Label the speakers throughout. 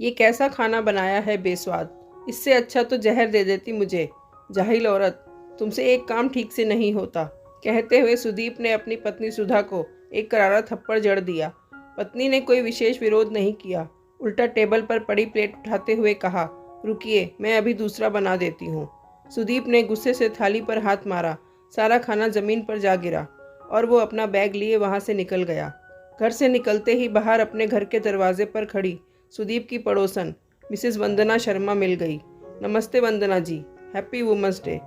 Speaker 1: ये कैसा खाना बनाया है बेस्वाद। इससे अच्छा तो जहर दे देती मुझे। जाहिल औरत, तुमसे एक काम ठीक से नहीं होता। कहते हुए सुदीप ने अपनी पत्नी सुधा को एक करारा थप्पड़ जड़ दिया। पत्नी ने कोई विशेष विरोध नहीं किया, उल्टा टेबल पर पड़ी प्लेट उठाते हुए कहा, रुकिए, मैं अभी दूसरा बना देती हूँ। सुदीप ने गुस्से से थाली पर हाथ मारा। सारा खाना जमीन पर जा गिरा और वो अपना बैग लिए वहाँ से निकल गया। घर से निकलते ही बाहर अपने घर के दरवाजे पर खड़ी सुदीप की पड़ोसन मिसेस वंदना शर्मा मिल गई। नमस्ते वंदना जी, हैप्पी वुमेंस डे,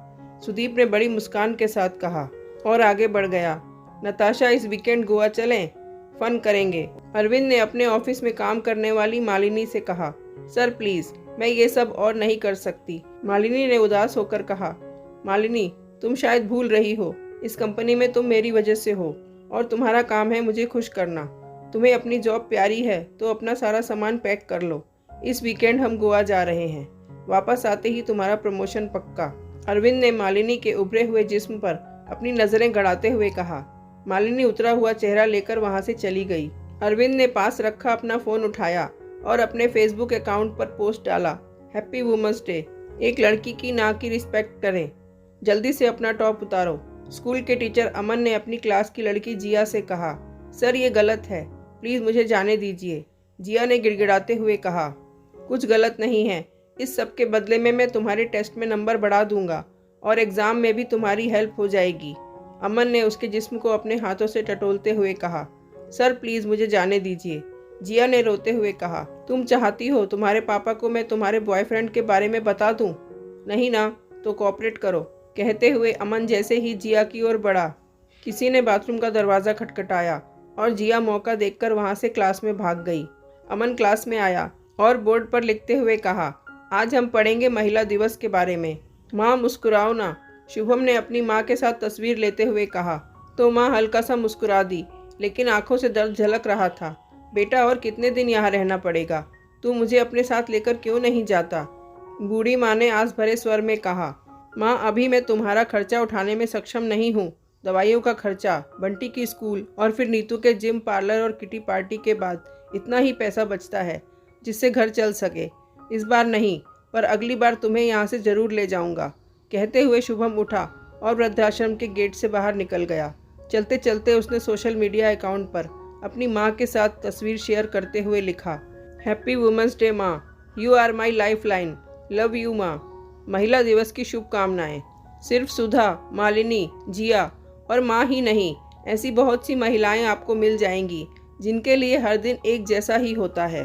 Speaker 1: सुदीप ने बड़ी मुस्कान के साथ कहा और आगे बढ़ गया। नताशा, इस वीकेंड गोवा चलें, फन करेंगे। अरविंद ने अपने ऑफिस में काम करने वाली मालिनी से कहा, सर प्लीज, मैं ये सब और नहीं कर सकती। मालिनी ने उदास होकर कहा, मालिनी, तुम शायद भूल रही हो, इस कंपनी में तुम मेरी वजह से हो और तुम्हारा काम है मुझे खुश करना। तुम्हें अपनी जॉब प्यारी है तो अपना सारा सामान पैक कर लो। इस वीकेंड हम गोवा जा रहे हैं। वापस आते ही तुम्हारा प्रमोशन पक्का। अरविंद ने मालिनी के उभरे हुए जिस्म पर अपनी नजरें गड़ाते हुए कहा। मालिनी उतरा हुआ चेहरा लेकर वहां से चली गई। अरविंद ने पास रखा अपना फोन उठाया और अपने फेसबुक अकाउंट पर पोस्ट डाला, हैप्पी वुमेंस डे। एक लड़की की ना की रिस्पेक्ट करें। जल्दी से अपना टॉप उतारो। स्कूल के टीचर अमन ने अपनी क्लास की लड़की जिया से कहा, सर ये गलत है, प्लीज़ मुझे जाने दीजिए। जिया ने गिड़गिड़ाते हुए कहा, कुछ गलत नहीं है, इस सब के बदले में मैं तुम्हारे टेस्ट में नंबर बढ़ा दूंगा और एग्ज़ाम में भी तुम्हारी हेल्प हो जाएगी। अमन ने उसके जिस्म को अपने हाथों से टटोलते हुए कहा, सर प्लीज़ मुझे जाने दीजिए। जिया ने रोते हुए कहा, तुम चाहती हो तुम्हारे पापा को मैं तुम्हारे बॉयफ्रेंड के बारे में बता दूं? नहीं ना, तो कोऑपरेट करो। कहते हुए अमन जैसे ही जिया की ओर बढ़ा, किसी ने बाथरूम का दरवाज़ा खटखटाया और जिया मौका देखकर वहां से क्लास में भाग गई। अमन क्लास में आया और बोर्ड पर लिखते हुए कहा, आज हम पढ़ेंगे महिला दिवस के बारे में। माँ मुस्कुराओ ना, शुभम ने अपनी माँ के साथ तस्वीर लेते हुए कहा। तो माँ हल्का सा मुस्कुरा दी, लेकिन आंखों से दर्द झलक रहा था। बेटा, और कितने दिन यहाँ रहना पड़ेगा? तू मुझे अपने साथ लेकर क्यों नहीं जाता? बूढ़ी माँ ने आस भरे स्वर में कहा, माँ अभी मैं तुम्हारा खर्चा उठाने में सक्षम नहीं हूँ। दवाइयों का खर्चा, बंटी की स्कूल और फिर नीतू के जिम, पार्लर और किटी पार्टी के बाद इतना ही पैसा बचता है जिससे घर चल सके। इस बार नहीं, पर अगली बार तुम्हें यहाँ से ज़रूर ले जाऊँगा। कहते हुए शुभम उठा और वृद्धाश्रम के गेट से बाहर निकल गया। चलते चलते उसने सोशल मीडिया अकाउंट पर अपनी माँ के साथ तस्वीर शेयर करते हुए लिखा, हैप्पी वुमेंस डे माँ, you are my life line, love you माँ। महिला दिवस की शुभकामनाएं। सिर्फ सुधा, मालिनी, जिया और माँ ही नहीं, ऐसी बहुत सी महिलाएं आपको मिल जाएंगी जिनके लिए हर दिन एक जैसा ही होता है।